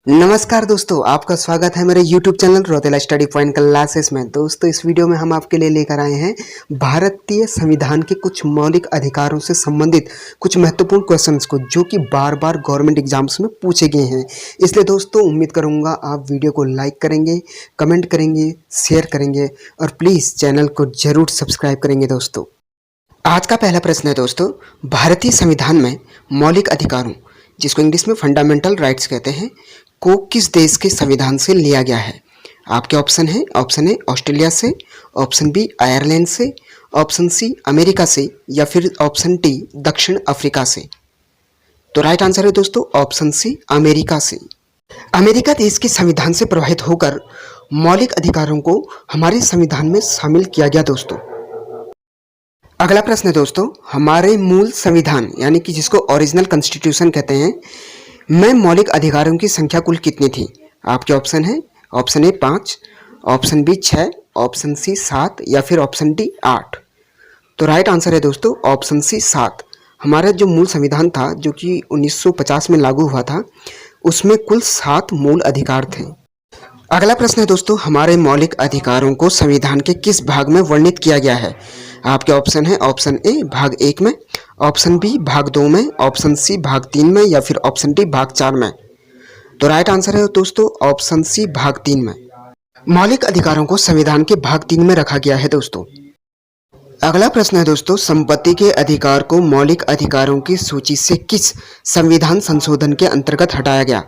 नमस्कार दोस्तों, आपका स्वागत है मेरे YouTube channel Rautela study point classes में। दोस्तों, इस वीडियो में हम आपके लिए लेकर आए हैं भारतीय संविधान के कुछ मौलिक अधिकारों से संबंधित कुछ महत्वपूर्ण क्वेश्चंस को, जो कि बार बार गवर्नमेंट एग्जाम्स में पूछे गए हैं। इसलिए दोस्तों, उम्मीद करूंगा आप वीडियो को लाइक करेंगे, कमेंट करेंगे, शेयर करेंगे और प्लीज़ चैनल को जरूर सब्सक्राइब करेंगे। दोस्तों, आज का पहला प्रश्न है दोस्तों, भारतीय संविधान में मौलिक अधिकारों, जिसको इंग्लिश में फंडामेंटल राइट्स कहते हैं, को किस देश के संविधान से लिया गया है? आपके ऑप्शन है, ऑप्शन ए ऑस्ट्रेलिया से, ऑप्शन बी आयरलैंड से, ऑप्शन सी अमेरिका से या फिर ऑप्शन डी दक्षिण अफ्रीका से। तो राइट आंसर है दोस्तों ऑप्शन सी अमेरिका से। अमेरिका देश के संविधान से प्रभावित होकर मौलिक अधिकारों को हमारे संविधान में शामिल किया गया। दोस्तों, अगला प्रश्न है दोस्तों, हमारे मूल संविधान यानी कि जिसको ओरिजिनल कॉन्स्टिट्यूशन कहते हैं में मौलिक अधिकारों की संख्या कुल कितनी थी? आपके ऑप्शन है, option A 5, option B 6, option C 7 या फिर ऑप्शन डी 8। तो राइट आंसर है दोस्तों ऑप्शन सी 7। हमारा जो मूल संविधान था, जो कि 1950 में लागू हुआ था, उसमें कुल 7 मूल अधिकार थे। अगला प्रश्न है दोस्तों, हमारे मौलिक अधिकारों को संविधान के किस भाग में वर्णित किया गया है? आपके ऑप्शन है, ऑप्शन ए भाग 1 में, ऑप्शन बी भाग 2 में, ऑप्शन सी भाग 3 में या फिर ऑप्शन डी भाग 4 में। तो राइट आंसर है दोस्तों ऑप्शन सी भाग 3 में। मौलिक अधिकारों को संविधान के भाग 3 में रखा गया है। दोस्तों, अगला प्रश्न है दोस्तों, संपत्ति के अधिकार को मौलिक अधिकारों की सूची से किस संविधान संशोधन के अंतर्गत हटाया गया?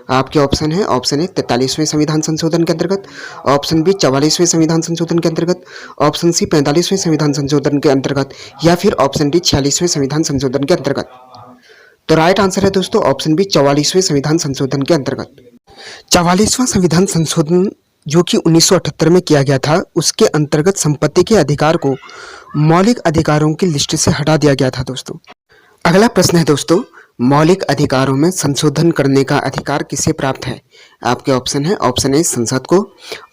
आपके ऑप्शन है, ऑप्शन ए 43वें संविधान संशोधन के अंतर्गत, ऑप्शन बी 44वें संविधान संशोधन के अंतर्गत, ऑप्शन सी 45वें संविधान संशोधन के अंतर्गत या फिर ऑप्शन डी 46वें संविधान संशोधन के अंतर्गत। तो राइट आंसर है दोस्तों ऑप्शन बी 44वें संविधान संशोधन के अंतर्गत। 44वां संविधान संशोधन जो कि 1978 में किया गया था, उसके अंतर्गत संपत्ति के अधिकार को मौलिक अधिकारों की लिस्ट से हटा दिया गया था। दोस्तों, अगला प्रश्न है दोस्तों, मौलिक अधिकारों में संशोधन करने का अधिकार किसे प्राप्त है? आपके ऑप्शन है, ऑप्शन ए संसद को,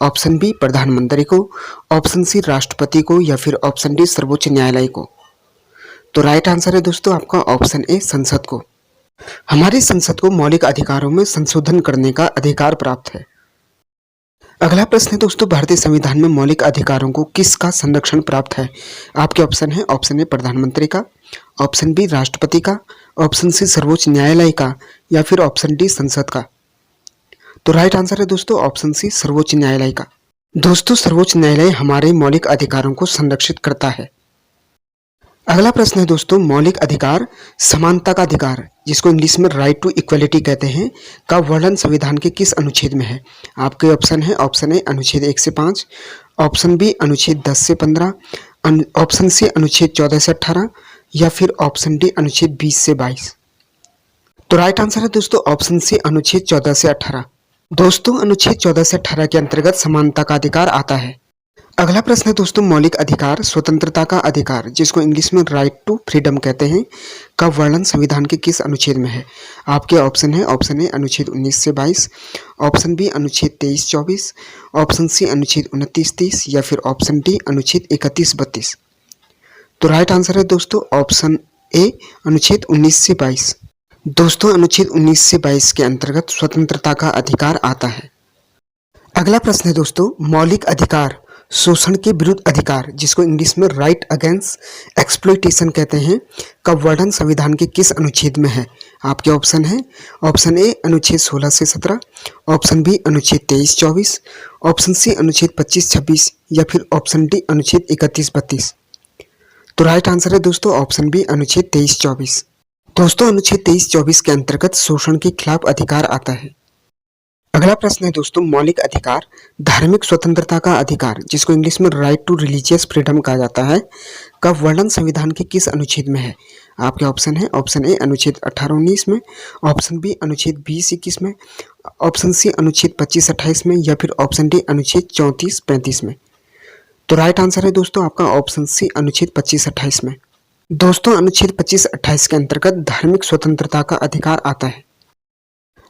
ऑप्शन बी प्रधानमंत्री को, ऑप्शन सी राष्ट्रपति को या फिर ऑप्शन डी सर्वोच्च न्यायालय को। तो राइट आंसर है दोस्तों आपका ऑप्शन ए संसद को। हमारी संसद को मौलिक अधिकारों में संशोधन करने का अधिकार प्राप्त है। अगला प्रश्न है दोस्तों, भारतीय संविधान में मौलिक अधिकारों को किसका संरक्षण प्राप्त है? आपके ऑप्शन है, ऑप्शन ए प्रधानमंत्री का, ऑप्शन बी राष्ट्रपति का, ऑप्शन सी सर्वोच्च न्यायालय का या फिर ऑप्शन डी संसद का। तो राइट आंसर है दोस्तों ऑप्शन सी सर्वोच्च न्यायालय का। दोस्तों, सर्वोच्च न्यायालय हमारे मौलिक अधिकारों को संरक्षित करता है। अगला प्रश्न है दोस्तों, मौलिक अधिकार समानता का अधिकार, जिसको इंग्लिश में राइट टू इक्वलिटी कहते हैं, का वर्णन संविधान के किस अनुच्छेद में है? आपके ऑप्शन है, ऑप्शन ए अनुच्छेद 1 से 5, ऑप्शन बी अनुच्छेद 10 से 15, ऑप्शन सी अनुच्छेद 14 से 18 या फिर ऑप्शन डी अनुच्छेद 20 से 22। तो राइट आंसर है दोस्तों ऑप्शन सी अनुच्छेद 14 से 18। दोस्तों, अनुच्छेद 14 से 18 के अंतर्गत समानता का अधिकार आता है। अगला प्रश्न है दोस्तों, मौलिक अधिकार स्वतंत्रता का अधिकार, जिसको इंग्लिश में राइट टू फ्रीडम कहते हैं, का वर्णन संविधान के किस अनुच्छेद में है? आपके ऑप्शन है, ऑप्शन ए अनुच्छेद 19 से 22, ऑप्शन बी अनुच्छेद 23-24, ऑप्शन सी अनुच्छेद 29-30 या फिर ऑप्शन डी अनुच्छेद 31-32। तो राइट आंसर है दोस्तों ऑप्शन ए अनुच्छेद 19 से 22। दोस्तों, अनुच्छेद 19 से 22 के अंतर्गत स्वतंत्रता का अधिकार आता है। अगला प्रश्न है दोस्तों, मौलिक अधिकार शोषण के विरुद्ध अधिकार, जिसको इंग्लिश में राइट अगेंस्ट एक्सप्लॉयटेशन कहते हैं, का वर्णन संविधान के किस अनुच्छेद में है? आपके ऑप्शन है, ऑप्शन ए अनुच्छेद 16 से 17, ऑप्शन बी अनुच्छेद 23-24, ऑप्शन सी अनुच्छेद 25-26 या फिर ऑप्शन डी अनुच्छेद 31-32। तो राइट आंसर है दोस्तों ऑप्शन बी अनुच्छेद 23-24। दोस्तों, अनुच्छेद 23-24 के अंतर्गत शोषण के खिलाफ अधिकार आता है। अगला प्रश्न है दोस्तों, मौलिक अधिकार धार्मिक स्वतंत्रता का अधिकार, जिसको इंग्लिश में राइट टू रिलीजियस फ्रीडम कहा जाता है, का वर्णन संविधान के किस अनुच्छेद में है? आपके ऑप्शन है, ऑप्शन ए अनुच्छेद 18-19 में, ऑप्शन बी अनुच्छेद 20-21 में, ऑप्शन सी अनुच्छेद 25-28 में या फिर ऑप्शन डी अनुच्छेद 34-35 में। तो राइट आंसर है दोस्तों आपका ऑप्शन सी अनुच्छेद 25-28 में। दोस्तों, अनुच्छेद 25-28 के अंतर्गत धार्मिक स्वतंत्रता का अधिकार आता है।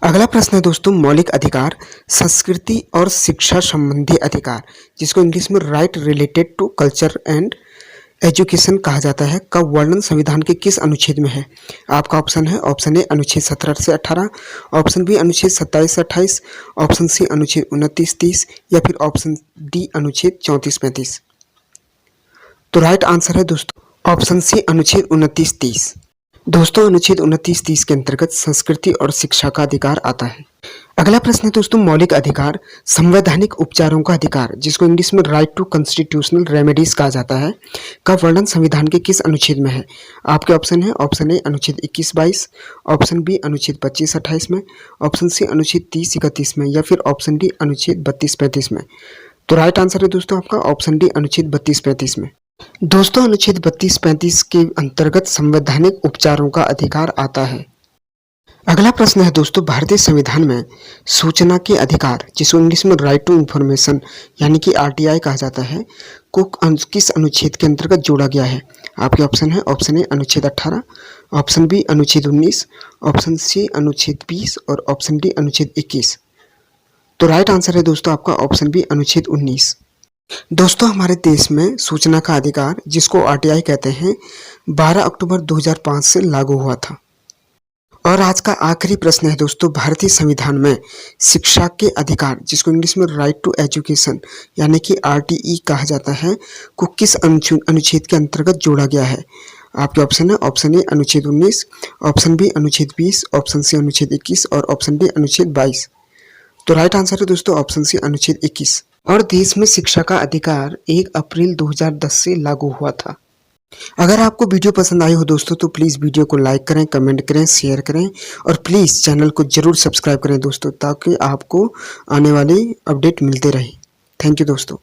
अगला प्रश्न है दोस्तों, मौलिक अधिकार संस्कृति और शिक्षा संबंधी अधिकार, जिसको इंग्लिश में right related to culture and education कहा जाता है का वर्णन संविधान के किस अनुच्छेद में है? आपका ऑप्शन है, ऑप्शन ए अनुच्छेद 17 से 18, ऑप्शन बी अनुच्छेद 27 से 28, ऑप्शन सी अनुच्छेद 29-30 या फिर ऑप्शन डी अनुच्छेद 34-35। तो राइट आंसर है दोस्तों ऑप्शन सी अनुच्छेद 29-30। दोस्तों अनुच्छेद 29-30 के अंतर्गत संस्कृति और शिक्षा का अधिकार आता है। अगला प्रश्न है दोस्तों, मौलिक अधिकार संवैधानिक उपचारों का अधिकार, जिसको इंग्लिश में राइट टू कॉन्स्टिट्यूशनल रेमेडीज कहा जाता है, का वर्णन संविधान के किस अनुच्छेद में है? आपके ऑप्शन है, ऑप्शन ए अनुच्छेद 21-22, ऑप्शन बी अनुच्छेद 25-28 में, ऑप्शन सी अनुच्छेद 30-31 में या फिर ऑप्शन डी अनुच्छेद 32-35 में। तो राइट आंसर है दोस्तों आपका ऑप्शन डी अनुच्छेद 32-35 में। दोस्तों अनुच्छेद 32-35 के अंतर्गत संवैधानिक उपचारों का अधिकार आता है। अगला प्रश्न है दोस्तों, भारतीय संविधान में सूचना के अधिकार, जिसको इंग्लिश में राइट टू इंफॉर्मेशन यानी कि आरटीआई कहा जाता है, को किस अनुच्छेद के अंतर्गत जोड़ा गया है? आपके ऑप्शन है, ऑप्शन ए अनुच्छेद 18, ऑप्शन बी अनुच्छेद 19, ऑप्शन सी अनुच्छेद 20 और ऑप्शन डी अनुच्छेद 21। तो राइट आंसर है दोस्तों आपका ऑप्शन बी अनुच्छेद 19। दोस्तों हमारे देश में सूचना का अधिकार, जिसको आरटीआई कहते हैं, 12 अक्टूबर 2005 से लागू हुआ था। और आज का आखिरी प्रश्न है दोस्तों, भारतीय संविधान में शिक्षा के अधिकार, जिसको इंग्लिश में राइट टू एजुकेशन यानी कि आरटीई कहा जाता है, को किस अनुच्छेद के अंतर्गत जोड़ा गया है? आपके ऑप्शन है, ऑप्शन ए अनुच्छेद 19, ऑप्शन बी अनुच्छेद 20, ऑप्शन सी अनुच्छेद 21 और ऑप्शन डी अनुच्छेद 22। तो राइट आंसर है दोस्तों ऑप्शन सी अनुच्छेद 21। और देश में शिक्षा का अधिकार 1 अप्रैल 2010 से लागू हुआ था। अगर आपको वीडियो पसंद आई हो दोस्तों तो प्लीज़ वीडियो को लाइक करें, कमेंट करें, शेयर करें और प्लीज़ चैनल को जरूर सब्सक्राइब करें दोस्तों, ताकि आपको आने वाली अपडेट मिलते रहे। थैंक यू दोस्तों।